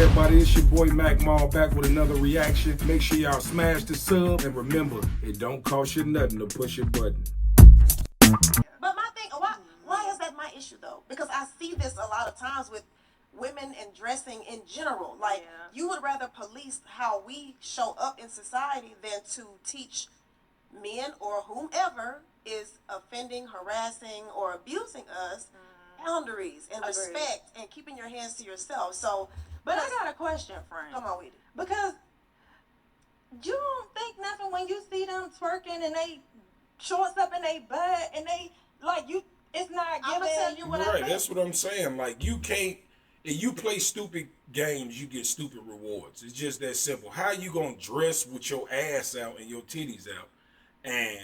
everybody, it's your boy Mac Mall back with another reaction. Make sure y'all smash the sub, and remember, it don't cost you nothing to push a button. But my thing, why is that my issue though? Because I see this a lot of times with women and dressing in general. Like, you would rather police how we show up in society than to teach men or whomever is offending, harassing, or abusing us boundaries and respect and keeping your hands to yourself. So, but I got a question, friend. Come on with it. Because you don't think nothing when you see them twerking and they shorts up in their butt and they like you. It's not giving. I'm gonna tell you what I Right, think. that's what I'm saying. Like, you can't. If you play stupid games, you get stupid rewards. It's just that simple. How you gonna dress with your ass out and your titties out, and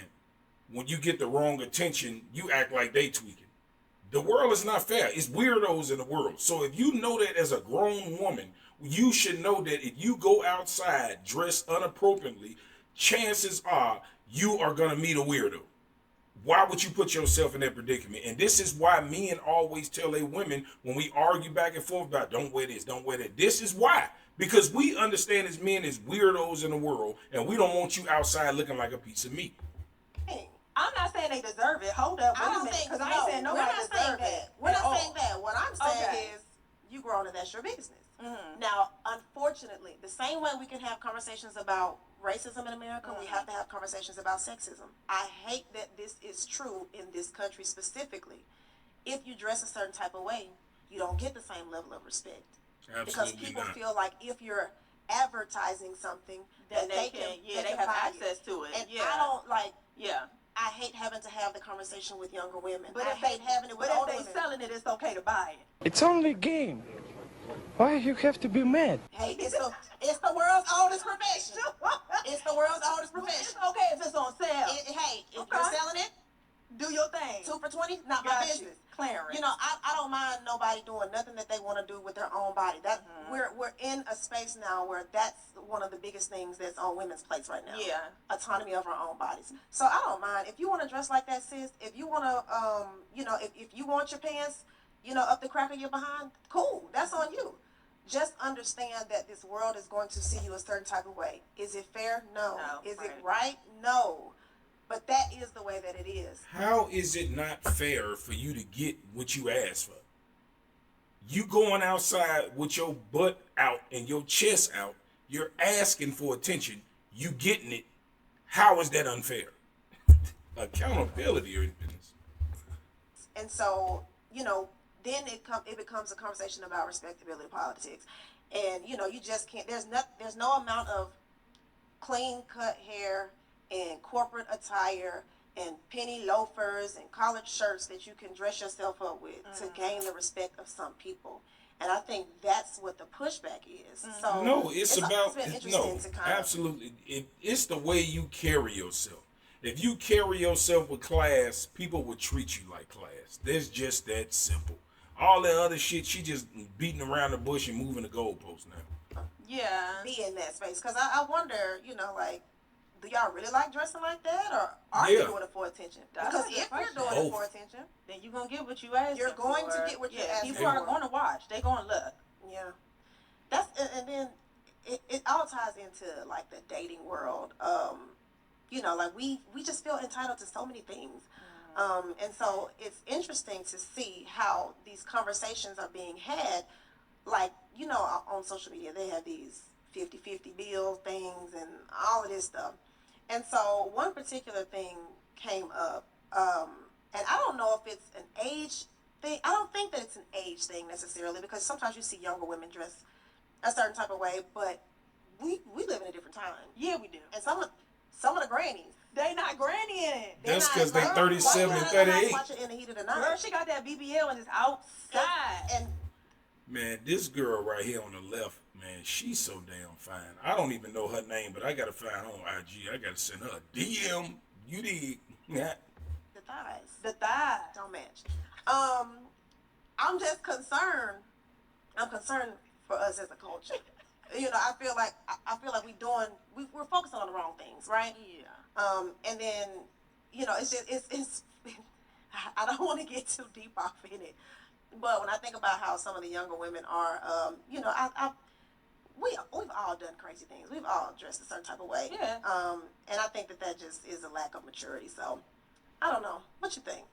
when you get the wrong attention, you act like they tweaking? The world is not fair. It's weirdos in the world. So if you know that as a grown woman, you should know that if you go outside dressed inappropriately, chances are you are gonna meet a weirdo. Why would you put yourself in that predicament? And this is why men always tell their women when we argue back and forth about don't wear this, don't wear that. This is why. Because we understand as men as weirdos in the world, and we don't want you outside looking like a piece of meat. I'm not saying they deserve it. Hold up. I don't think, because I ain't saying we're nobody not saying deserve that. it. We're not saying that. What I'm saying Okay. is you grown and that's your business. Mm-hmm. Now, unfortunately, the same way we can have conversations about racism in America, we have to have conversations about sexism. I hate that this is true in this country specifically. If you dress a certain type of way, you don't get the same level of respect. Absolutely Because people not. feel like if you're advertising something, Then that they can have buy access to it. And Yeah. I don't like. Yeah. I hate having to have the conversation with younger women. But I if hate having it with older they women. selling it, it's okay to buy it. It's only a game. Why you have to be mad? Hey, it's the world's oldest profession. It's the world's oldest profession. It's okay if it's on sale. Hey, if Okay. you're selling it, Do your thing. 2 for $20, not my Got business. you. Clarence. You know, I don't mind nobody doing nothing that they want to do with their own body. That we're in a space now where that's one of the biggest things that's on women's plates right now. Yeah. Autonomy of our own bodies. So I don't mind if you want to dress like that, sis. If you want to, if you want your pants, up the crack of your behind, cool. That's on you. Just understand that this world is going to see you a certain type of way. Is it fair? No. No, Is right. it right? No. But that is the way that it is. How is it not fair for you to get what you asked for? You going outside with your butt out and your chest out, you're asking for attention, you getting it. How is that unfair? Accountability or anything. And so, then it becomes a conversation about respectability politics. And, you just can't, there's no amount of clean cut hair and corporate attire and penny loafers and collared shirts that you can dress yourself up with to gain the respect of some people. And I think that's what the pushback is. So No, it's about been interesting no, to kind of, absolutely. It's the way you carry yourself. If you carry yourself with class, people will treat you like class. That's just that simple. All that other shit, she just beating around the bush and moving the goalposts now. Yeah. be in that space. Because I wonder, like, do y'all really like dressing like that, or are you doing it for attention? That's Because a good if you're question. doing it Both. for attention, Then you're going to get what you asked You're for. going to get what you asked People for. are going to watch. They're going to look. yeah, and then it all ties into like the dating world. Like we just feel entitled to so many things. And so it's interesting to see how these conversations are being had. Like, on social media, they have these 50-50 bill things and all of this stuff. And so one particular thing came up, and I don't know if it's an age thing. I don't think that it's an age thing necessarily, because sometimes you see younger women dress a certain type of way, but we live in a different time. Yeah, we do. And some of the grannies, They not granny in it. That's not- because they girl, 37 and why you not 38. watch it in the heat of the night? Girl, she got that BBL and it's outside. And Man, this girl right here on the left, man, she's so damn fine. I don't even know her name, but I gotta find her on IG. I gotta send her a DM. You dig? Yeah. the thighs The thigh. don't match. I'm just concerned. I'm concerned for us as a culture. I feel like we're focusing on the wrong things, right? Yeah. And then, it's just it's I don't want to get too deep off in it, but when I think about how some of the younger women are, we've all done crazy things. We've all dressed a certain type of way. Yeah. And I think that just is a lack of maturity. So I don't know. What you think?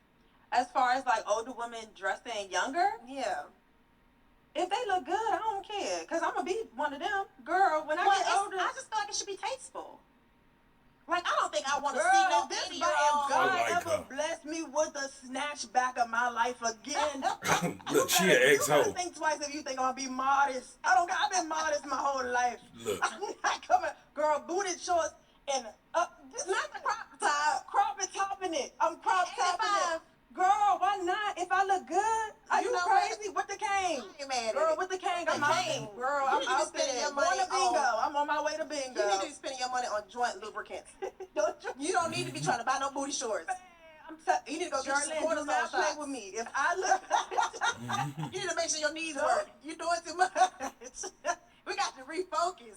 As far as like older women dressing younger, Yeah. if they look good, I don't care. Because I'm going to be one of them. Girl, when I get older. I just feel like it should be tasteful. Like, I don't think I want to Girl, see no if this 80-year-old. God I like ever her. bless me with a snatchback of my life again. Look, she an You ex-hoe. better think twice if you think I'm gonna be modest. I've been modest my whole life. Look. I'm not coming, girl, booted shorts and up. It's not the crop top. Crop and topping it. I'm crop topping it. Girl, why not? If I look good, are you know crazy? With the cane. I ain't mad at Girl, it. with the cane, The I'm out. cane. Girl, You I'm need to be out spending there. your Going money to bingo. on- I'm on my way to bingo. You need to be spending your money on joint lubricants. You don't need to be trying to buy no booty shorts. You need to go get some Jordan, do cortisone not play shots. with me. If I look, You need to make sure your knees work. You're doing too much. We got to refocus.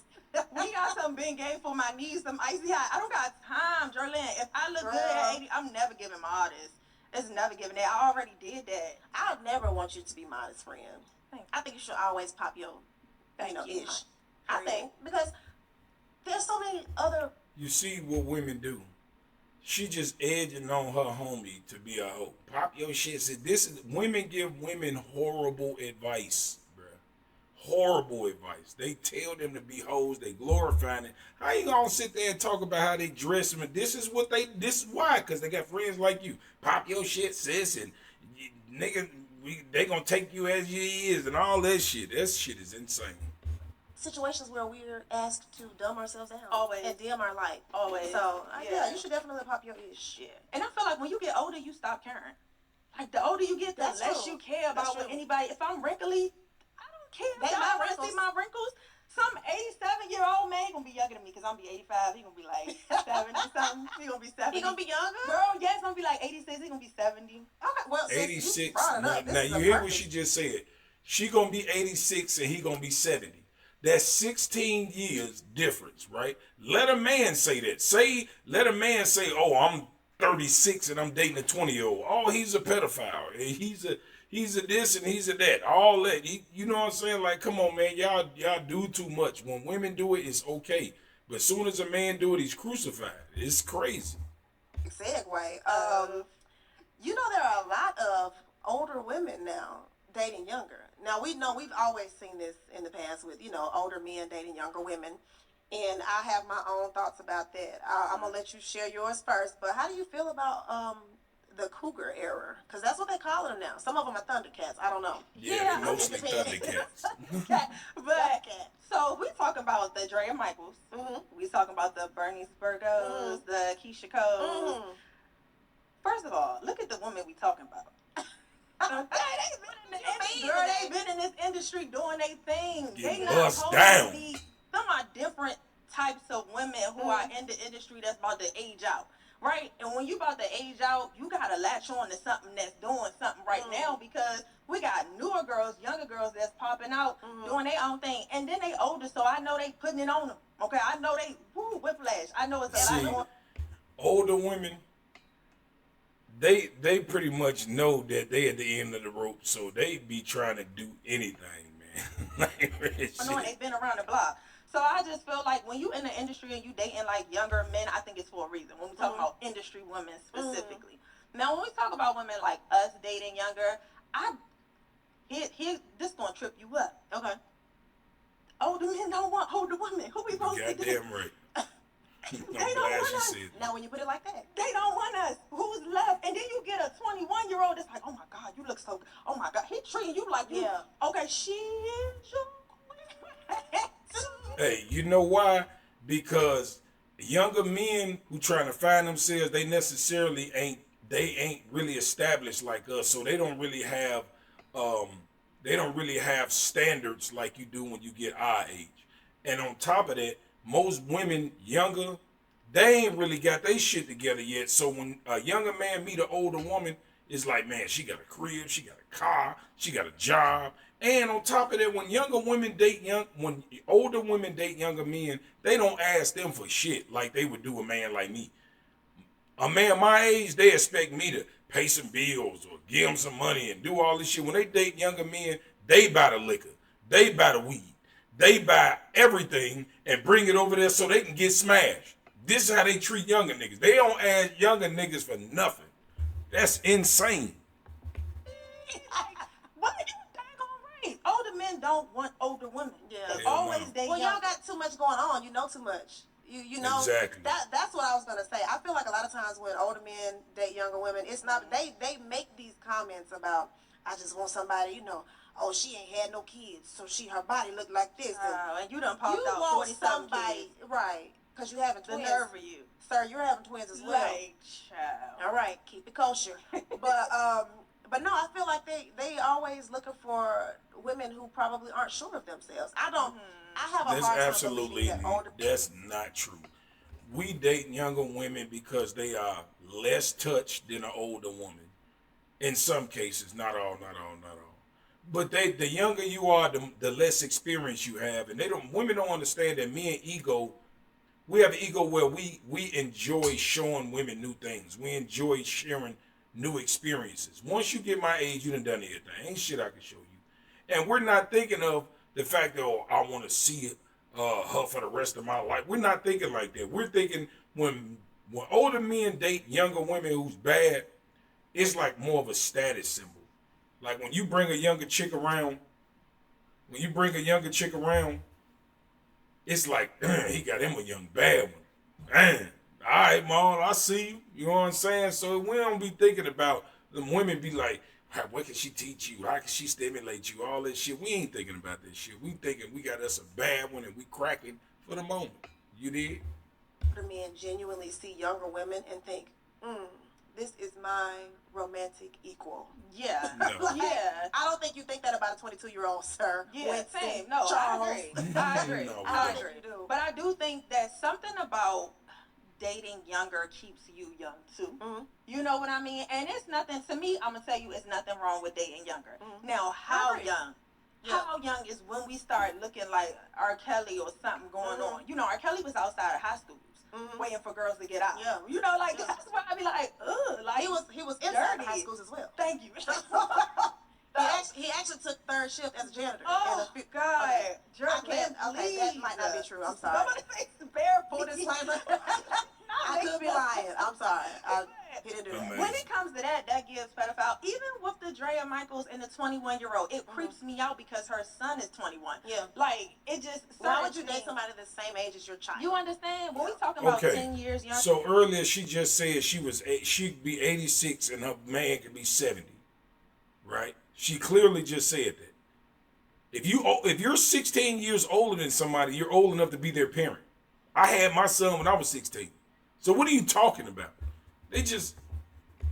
we got some Bengay for my knees, some icy hot. I don't got time, Jordan. If I look good Girl. at 80, I'm never giving my artist. It's never giving that. I already did that. I'll never want you to be modest, friend. Thank you. I think you should always pop your, Thank you. ish. I think because there's so many other. You see what women do. She just edging on her homie to be a hoe. Pop your shit. See, women give women horrible advice, bruh. Horrible advice. They tell them to be hoes. They glorifying it. How you gonna sit there and talk about how they dress? This is why. Because they got friends like you. Pop your shit, sis, and nigga, they gonna take you as you is and all that shit. That shit is insane. Situations where we're asked to dumb ourselves down. Always. And dim our light. Always. So, Yeah. yeah, you should definitely pop your ish. Yeah. And I feel like when you get older, you stop caring. Like the older you get, the That's less true. you care about That's what true. anybody. If I'm wrinkly, I don't care. They Y'all my want to see wrinkles. my wrinkles? Some 87-year-old man gonna be younger than me because I'm be 85. He gonna be like 70 something. He gonna be 70. He gonna be younger? Girl, yes, gonna be like 86. He gonna be 70. Okay, well, since you 86. brought it Now, up, this now is you a hear what perfect- she just said. She gonna be 86 and he gonna be 70. That's 16 years difference, right? Let a man say that. Let a man say, "Oh, I'm 36 and I'm dating a 20-year-old. Oh, he's a pedophile. He's a this and he's a that. All that. You know what I'm saying? Like, come on, man. Y'all do too much. When women do it, it's okay. But as soon as a man do it, he's crucified. It's crazy. Segue. You know there are a lot of older women now dating younger. Now we know we've always seen this in the past with older men dating younger women, and I have my own thoughts about that. I'm gonna let you share yours first. But how do you feel about the cougar era? Because that's what they call them now. Some of them are Thundercats. I don't know. Yeah, they mostly Thundercats. But so we talking about the Drea Michaels. Mhm. We talking about the Bernie Spurgos, the Keisha Coles. Mhm. First of all, look at the woman we talking about. They've been in this industry doing their thing. Getting They not bust supposed down. to be. Some are different types of women who are in the industry that's about to age out, right? And when you about to age out, you gotta latch on to something that's doing something right now because we got newer girls, younger girls that's popping out doing their own thing, and then they older, so I know they putting it on them. Okay, I know they whiplash. I know it's a See, lot. older women, they pretty much know that they at the end of the rope, so they be trying to do anything, man. Like, real Knowing shit. they've been around the block. So I just feel like when you in the industry and you dating like younger men, I think it's for a reason. When we talk about industry women specifically. Now when we talk about women like us dating younger, this gonna trip you up. Okay. Older men don't want older women. Who we supposed to do? Goddamn right. I'm don't glad want she us. said that. Now when you put it like that, They don't want us. Who's left? And then you get a 21-year-old that's like, oh my God, you look so good. Oh my God, he treating you like you. Yeah. Okay, she is your queen. Hey, you know why? Because younger men who trying to find themselves, they necessarily ain't really established like us, so they don't really have standards like you do when you get our age. And on top of that, most women younger, they ain't really got their shit together yet. So when a younger man meet an older woman, it's like, man, she got a crib, she got a car, she got a job. And on top of that, when older women date younger men, they don't ask them for shit like they would do a man like me. A man my age, they expect me to pay some bills or give them some money and do all this shit. When they date younger men, they buy the liquor, they buy the weed, They buy everything and bring it over there so they can get smashed. This is how they treat younger niggas. They don't ask younger niggas for nothing. That's insane. What are you daggone right? Older men don't want older women. Yeah. They Hell always no. they Well, young. y'all got too much going on. You know too much. You know Exactly. that's what I was gonna say. I feel like a lot of times when older men date younger women, it's not they make these comments about I just want somebody, oh, she ain't had no kids, so her body look like this. And you done You popped out want 40-something somebody, kids. right? Because you're having The twins. nerve of you. Sir, you're having twins as well. Like, child. All right, keep it kosher. But no, I feel like they always looking for women who probably aren't sure of themselves. I don't. I have a That's hard time absolutely, believing that older. that's not true. We date younger women because they are less touched than an older woman. In some cases, not all. But the younger you are, the less experience you have, and women don't understand that me and ego, we have an ego where we enjoy showing women new things. We enjoy sharing new experiences. Once you get my age, you done everything. Ain't shit I can show you. And we're not thinking of the fact that I want to see her for the rest of my life. We're not thinking like that. We're thinking when older men date younger women who's bad, it's like more of a status symbol. Like when you bring a younger chick around, it's like, he got him a young bad one. Man, all right, Maul, I see you. You know what I'm saying? So we don't be thinking about them women be like, what can she teach you? How can she stimulate you? All that shit. We ain't thinking about that shit. We thinking we got us a bad one and we cracking for the moment. You did? Older men genuinely see younger women and think, this is my romantic equal. Yeah. No. Yeah. I don't think you think that about a 22-year-old, sir. Yeah, Winston, same. No, Charles. I agree. I agree. No, I I think agree. you do. But I do think that something about dating younger keeps you young too. Mhm. You know what I mean? And it's nothing to me. I'm gonna tell you, it's nothing wrong with dating younger. Mhm. Now, how agree. young? Yeah. How young is when we start looking like R. Kelly or something going Mhm. on? You know, R. Kelly was outside of high schools waiting for girls to get out. Yeah. You know, like Yeah. that's why I be like, ugh, like He was inside dirty. the high schools as well. Thank you. He actually took third shift as a janitor. Oh God! Okay. Jerk, Okay, that might not be true. I'm sorry. Somebody makes the bare Full feet. disclaimer. I could be lying. I'm sorry. He didn't do that. Amazing. When it comes to that gives pedophile. Even with the Drea Michaels and the 21-year-old, it creeps me out because her son is 21. Yeah. Like it just. Why would you certain date somebody the same age as your child? You understand? When we talking about Okay. 10 years younger. So earlier she just said she'd be 86 and her man could be 70. Right? She clearly just said that. If you're 16 years older than somebody, you're old enough to be their parent. I had my son when I was 16. So what are you talking about? They just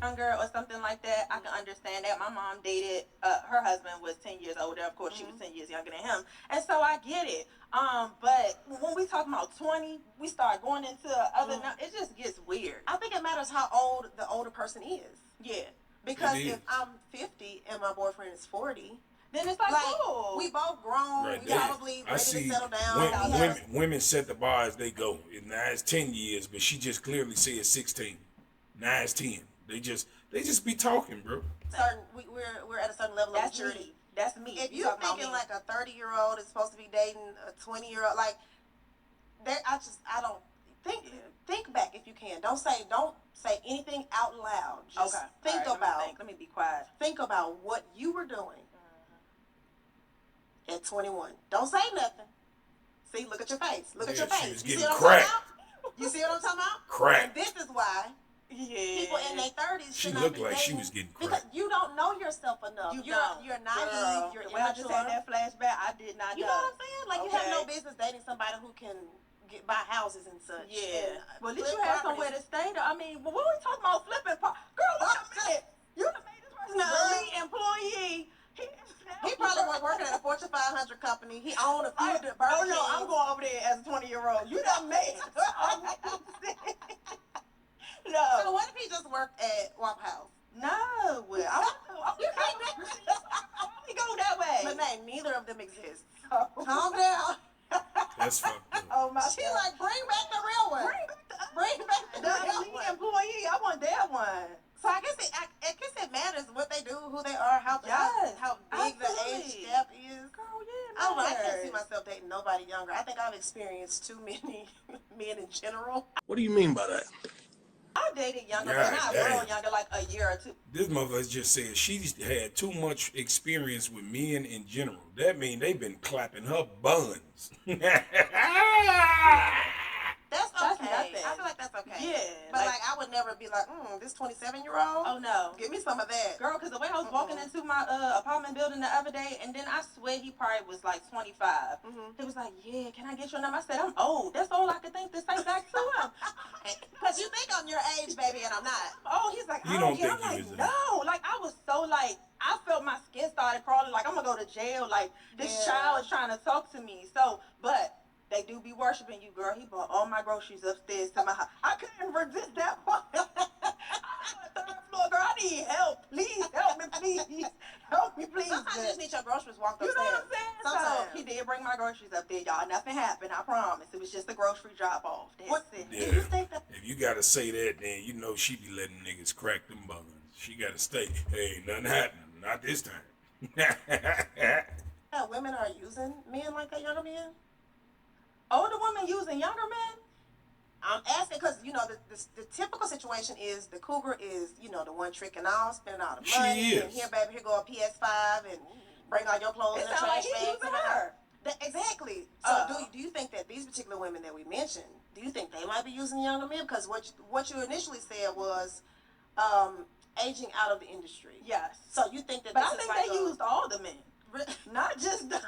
younger or something like that, I can understand that. My mom dated, her husband was 10 years older. Of course, she was 10 years younger than him. And so I get it. But when we talk about 20, we start going into other, it just gets weird. I think it matters how old the older person is. Yeah. Because It is. if I'm 50 and my boyfriend is 40, Then it's like, like cool. we both grown, right we there. probably I ready see to settle down. women set the bar as they go. Now it's 10 years, but she just clearly said 16. Now it's 10. They just be talking, bro. We're at a certain level of That's maturity. me. That's me. If You you're talking about thinking me. like a 30-year-old is supposed to be dating a 20-year-old, like that, I don't think back if you can. Don't say anything out loud. Just Okay. think All right, about let me be quiet. think about what you were doing at 21. Don't say nothing. See, look at your face. Look at your She face. was You see getting what I'm cracked. talking about? You see what I'm talking about? Crack. And this is why Yeah. people in their 30s She should not looked be like she dating was getting because cracked. you don't know yourself enough. You're naive. Girl, You're the way I just had immature. that flashback, I did not You know what I'm saying? Like you have no business dating somebody who can buy houses and such. Yeah. And Well, at least flip you have properties. somewhere to stay, though. I mean, when we talking about flipping, girl, wait a minute. You done made this person an elite employee. He probably was working at a Fortune 500 company. He owned a few Burger Oh, no, Kings. I'm going over there as a 20-year-old. You done made it. No. So what if he just worked at Waffle House? No. I we go that way. But name, neither of them exist. Calm down. That's fucked up. Oh, my She God. like, bring back the real one. Bring back the The real elite one. employee. I want that one. So I guess it matters what they do, who they are, how Yes, big the age absolutely. gap is. Girl, yeah, I don't know. I can't see myself dating nobody younger. I think I've experienced too many men in general. What do you mean by that? I dated younger, God but not damn. real younger, like a year or two. This motherfucker just said she's had too much experience with men in general. That mean they been clapping her buns. That's That's okay. nothing. I feel like that's okay. Yeah, But like- I would never be like, this 27-year-old. Oh no. Give me some of that. Girl, because the way I was walking into my apartment building the other day, and then I swear he probably was like 25. He was like, yeah, can I get your number? I said, I'm old. That's all I could think to say back to him. Because you think I'm your age, baby, and I'm not. Oh, he's like, You I don't don't care. think I'm he like, is, no. Like, I was so like, I felt my skin started crawling. Like, I'm going to go to jail. Like, this child is trying to talk to me. So, but they do be worshiping you, girl. He bought all my groceries upstairs to my house. I couldn't resist that one. I'm on the third floor, girl. I need help. Please help me, please. Help me, please. Sometimes you just need your groceries walked You know upstairs. what I'm saying? Sometimes. So he did bring my groceries up there, y'all. Nothing happened, I promise. It was just a grocery drop off. That's it. Yeah. Do you think that? If you gotta say that, then you know she be letting niggas crack them buns. She gotta stay. Hey, nothing happening. Not this time. Women are using men like that, younger men? Older women using younger men? I'm asking because, the typical situation is the cougar is, the one tricking off, spending all the She money. is. And here, baby, here go a PS5 and bring all your clothes It in the sound like trash he bag. using her. Exactly. So do you think that these particular women that we mentioned, do you think they might be using younger men? Because what you initially said was aging out of the industry. Yes. So you think that But this I is think like they used all the men. Not just them.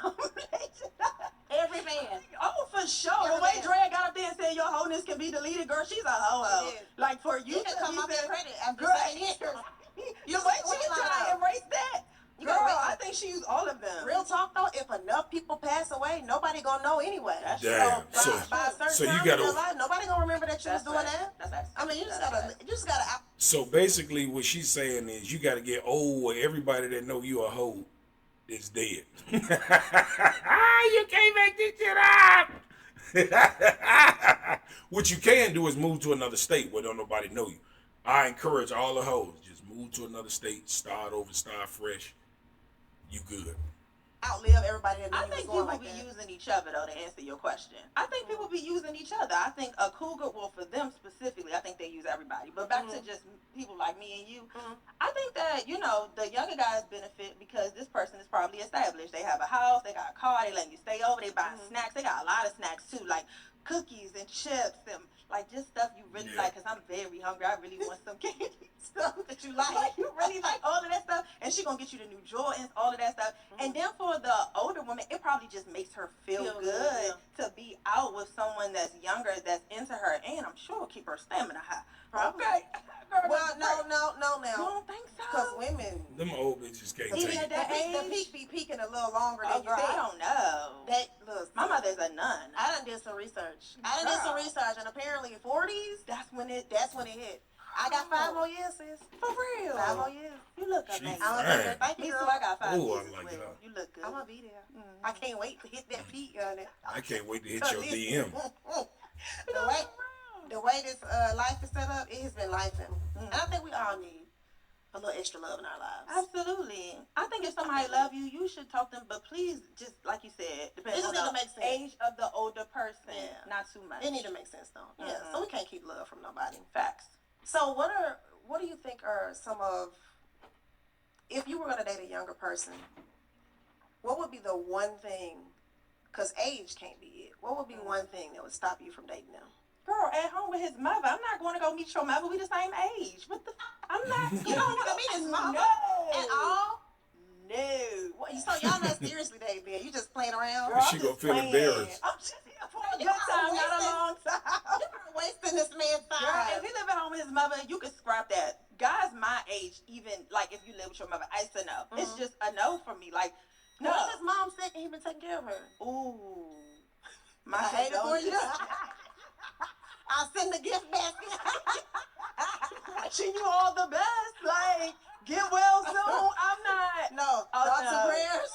every man. Oh, for sure. Every The way man. Dre got up there and said your wholeness can be deleted, girl, she's a hoe. She did. Like for you You can to come be off your saying, credit after girl, 7 years. the way she was trying to embrace that. You Girl, gotta wait. I think she used all of them. Real talk though, if enough people pass away, nobody gonna know anyway. That's Damn. true. By a certain So you time gotta- in your life, nobody gonna remember that you was doing facts. that. That's I mean, you facts. just gotta. So basically, what she's saying is you gotta get old where everybody that know you a hoe is dead. You can't make this shit up. What you can do is move to another state where don't nobody know you. I encourage all the hoes, just move to another state, start over, start fresh. You good. Outlive everybody that knew I you was think going people like be that. using each other though to answer your question. I think people be using each other. I think a cougar, well for them specifically, I think they use everybody. But back to just people like me and you, I think that, the younger guys benefit because this person is probably established. They have a house, they got a car, they letting you stay over, they buy snacks. They got a lot of snacks too, like cookies and chips and like just stuff you really like, because I'm very hungry. I really want some candy stuff that you like. You really like all of that stuff. And she going to get you the new Jordans, all of that stuff. And then for the older woman, it probably just makes her feel good to be out with someone that's younger, that's into her. And I'm sure keep her stamina high. Probably. Okay. Well, no. You don't think so? Because women, Them old bitches can't Even take at it. that the age? peak be peaking a little longer Oh, than girl, you think. I don't know. Look, My mother's a nun. I done did some research. And apparently 40s, that's when it hit. I got 5 more years, sis. For real. 5 more years. You look She amazing. fine. Thank Me you, too, girl. I got 5 Ooh, years I as like well. that. You look good. I'm gonna be there. I can't wait to hit that peak, honey. I can't wait to hit your DM. The way this life is set up, it has been life, and I think we all need a little extra love in our lives. Absolutely. I think if somebody love you, you should talk to them, but please, just like you said, depends It just on need to the make sense. age of the older person, Yeah. not too much. It need to make sense though. Yeah. So we can't keep love from nobody. Facts. So what do you think are some of, if you were gonna date a younger person, what would be the one thing? Because age can't be it. What would be one thing that would stop you from dating them? Girl, at home with his mother. I'm not going to go meet your mother. We the same age. What the? I'm not. You don't want to meet his mama No. at all? No. What, so y'all not seriously dating then? You just playing around? Girl, She I'm gonna just feel playing. embarrassed. I'm just here for a You good are time, not a wasting- long time. You're not wasting this man's Girl, time. if he live at home with his mother, you can scrap that. Guys my age, even like if you live with your mother, it's a no. It's just a no for me. Like, no. What if his mom sick and he been taking care of her? Ooh. My I hate it for you. don't- I'll send the gift basket. Wishing you all the best. Like, get well soon. I'm not. No, Oh, thoughts no. and prayers.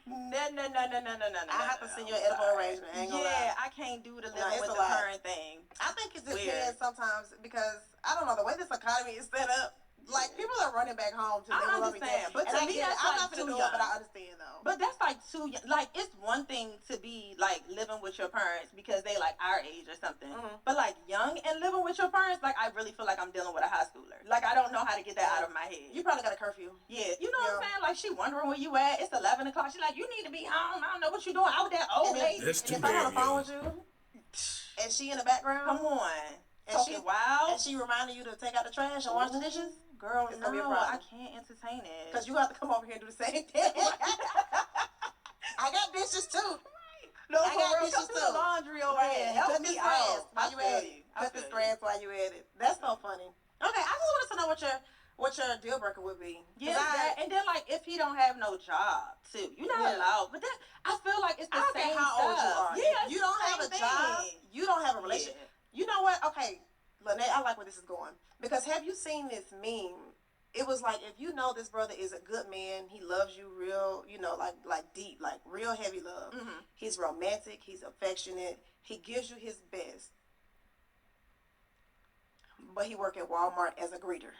No. I have to send you an edible arrangement. I ain't gonna lie. I can't do the No, living it's with a the lot. current thing. I think it's just Weird. weird sometimes because I don't know the way this economy is set up. Like people are running back home to I live with understand, but and to I me get it. that's I'm like not gonna too do young. it, but I understand though. But that's like too young. Like, it's one thing to be, like, living with your parents because they, like, our age or something. But, like, young and living with your parents, like, I really feel like I'm dealing with a high schooler. Like, I don't know how to get that out of my head. You probably got a curfew. Yeah, you know what I'm saying? Like, she wondering where you at. It's 11 o'clock. She like, you need to be home. I don't know what you doing out with that old lady. That's too And if I'm on the damn phone young. with you, and she in the background, Come on. and Talking wild. and she reminding you to take out the trash and wash the dishes, girl, it's gonna be a No, problem. I can't entertain it. Because you have to come over here and do the same thing. I got dishes too. No, I for got real, dishes come do too. the laundry over here. Help Cut me this grass out. while you at it. Cut this grass while you at it. That's so funny. Okay, I just wanted to know what your deal breaker would be. Yeah, that, and then like if he don't have no job too, you're not allowed. But that I feel like it's the I don't same care how old you stuff. are. Yeah, If you don't have a job, you don't have a relationship. You know what? Okay, Lynette, I like where this is going. Because have you seen this meme? It was like, if you know this brother is a good man, he loves you real, you know, like deep, like real heavy love. He's romantic, he's affectionate, he gives you his best. But he work at Walmart as a greeter.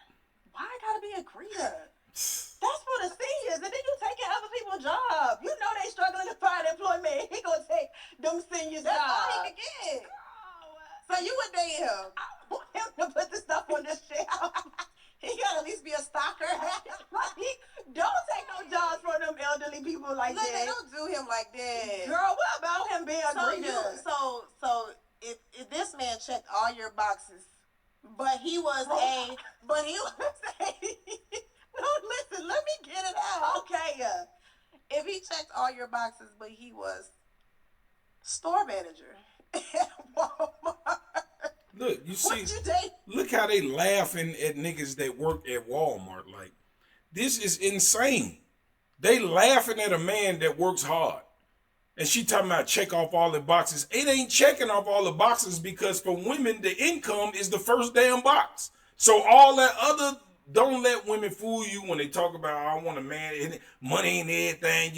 Why I gotta be a greeter? That's for the seniors, and then you taking other people's jobs. You know they struggling to find employment. He gonna take them seniors' That's jobs. all he can get. So you would date him. I want him to put the stuff on the shelf. He gotta at least be a stalker. Like, don't take no jobs from them elderly people like Look, that. don't do him like that. Girl, what about him being a greeter? So if this man checked all your boxes, but he was a no, listen, let me get it out. Okay. If he checked all your boxes, but he was store manager at Walmart. Look, you see, Would you date? look how they laughing at niggas that work at Walmart. Like, this is insane. They laughing at a man that works hard. And she talking about check off all the boxes. It ain't checking off all the boxes because for women, the income is the first damn box. So all that other, don't let women fool you when they talk about, I want a man, money ain't everything.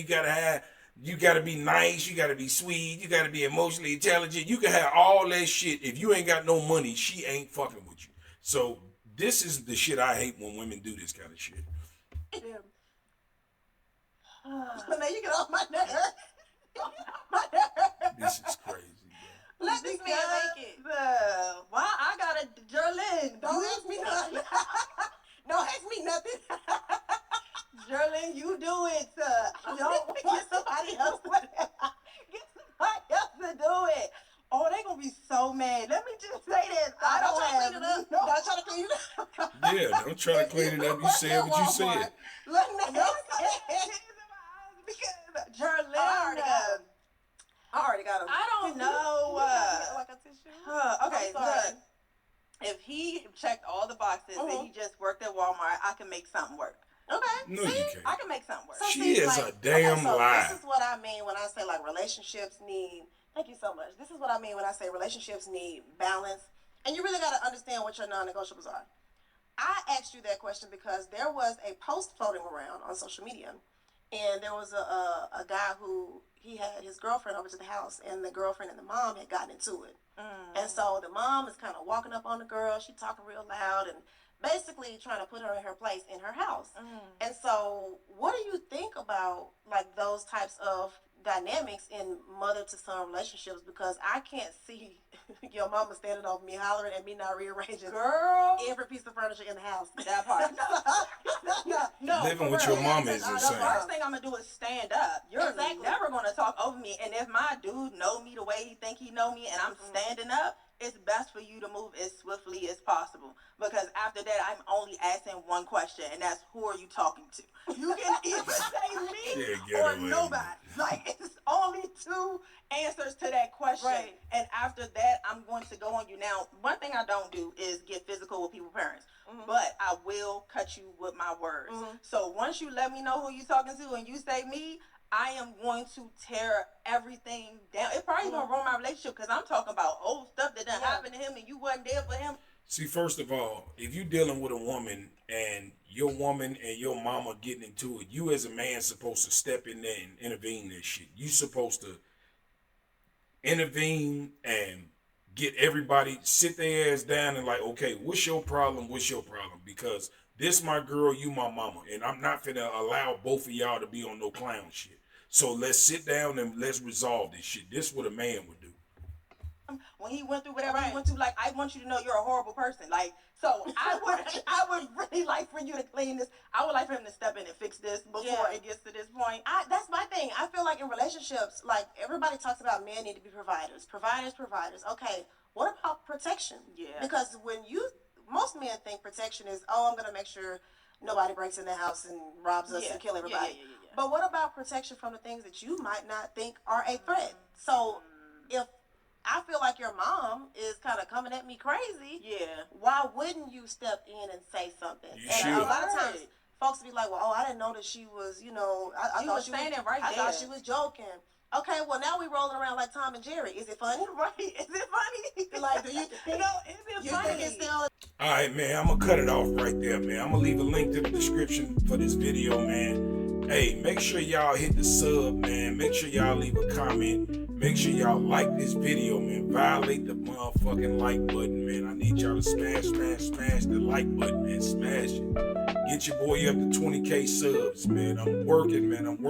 You gotta be nice, you gotta be sweet, you gotta be emotionally intelligent. You can have all that shit. If you ain't got no money, she ain't fucking with you. So this is the shit I hate when women do this kind of shit. Now you get off my nerves. This is crazy, bro. Let this man make it. Why I gotta, Jerlyn? Don't ask me nothing. Don't ask me nothing. Jerlyn, you do it. Don't Get somebody else to do it. Get somebody else to do it. Oh, they gonna be so mad. Let me just say this. I don't have clean it up. no. Don't try to clean it up. Yeah, don't try to clean it up. You said what you said. Look, Because Jerlyn, I already got him. I don't know. Like a tissue. Okay, I'm sorry. look. If he checked all the boxes and he just worked at Walmart, I can make something work. Okay. No, See? you can't. I can make something work. So She see, is like, a damn so lie. This is what I mean when I say like relationships need. Thank you so much. This is what I mean when I say relationships need balance, and you really got to understand what your non-negotiables are. I asked you that question because there was a post floating around on social media, and there was a guy who he had his girlfriend over to the house, and the girlfriend and the mom had gotten into it. And so the mom is kind of walking up on the girl. She talking real loud and basically trying to put her in her place in her house. And so what do you think about like those types of dynamics in mother to son relationships? Because I can't see your mama standing over me hollering at me not rearranging Girl, every piece of furniture in the house. that part. No, Living for with real. your mama is The insane. first thing I'm gonna do is stand up. You're Exactly. never gonna talk over me. And if my dude know me the way he think he know me, and I'm standing up, it's best for you to move as swiftly as possible. Because after that, I'm only asking one question, and that's who are you talking to? You can either say me Yeah, get or away. nobody. Like it's only two answers to that question. Right. And after that, I'm going to go on you. Now, one thing I don't do is get physical with people's parents. But I will cut you with my words. So once you let me know who you talking to and you say me, I am going to tear everything down. It probably gonna ruin my relationship because I'm talking about old stuff that done happened to him and you wasn't there for him. See, first of all, if you're dealing with a woman and your woman and your mama getting into it, you as a man supposed to step in there and intervene this shit. You supposed to intervene and get everybody, sit their ass down and like, okay, what's your problem? What's your problem? Because this my girl, you my mama, and I'm not finna allow both of y'all to be on no clown shit. So let's sit down and let's resolve this shit. This is what a man would do. When he went through whatever he went through, like, I want you to know you're a horrible person. Like, so I would really like for you to clean this. I would like for him to step in and fix this before it gets to this point. That's my thing. I feel like in relationships, like everybody talks about men need to be providers. Okay, what about protection? Yeah. Because most men think protection is, oh, I'm gonna make sure nobody breaks in the house and robs us and kill everybody. Yeah. But what about protection from the things that you might not think are a threat? So if I feel like your mom is kind of coming at me crazy, why wouldn't you step in and say something? You and should. a lot of times folks be like, well, oh, I didn't know that she was, I thought she was saying it right I there. thought she was joking. Okay, well, now we rolling around like Tom and Jerry. Is it funny? Right? Is it funny? Like, do you think, is it funny? think it's still... All right, man, I'm going to cut it off right there, man. I'm going to leave a link to the description for this video, man. Hey, make sure y'all hit the sub, man. Make sure y'all leave a comment. Make sure y'all like this video, man. Violate the motherfucking like button, man. I need y'all to smash the like button, man. Smash it. Get your boy up to 20K subs, man. I'm working, man. I'm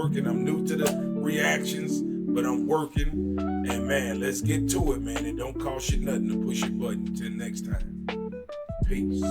new to the reactions, but I'm working. And, man, let's get to it, man. It don't cost you nothing to push your button. Till next time. Peace.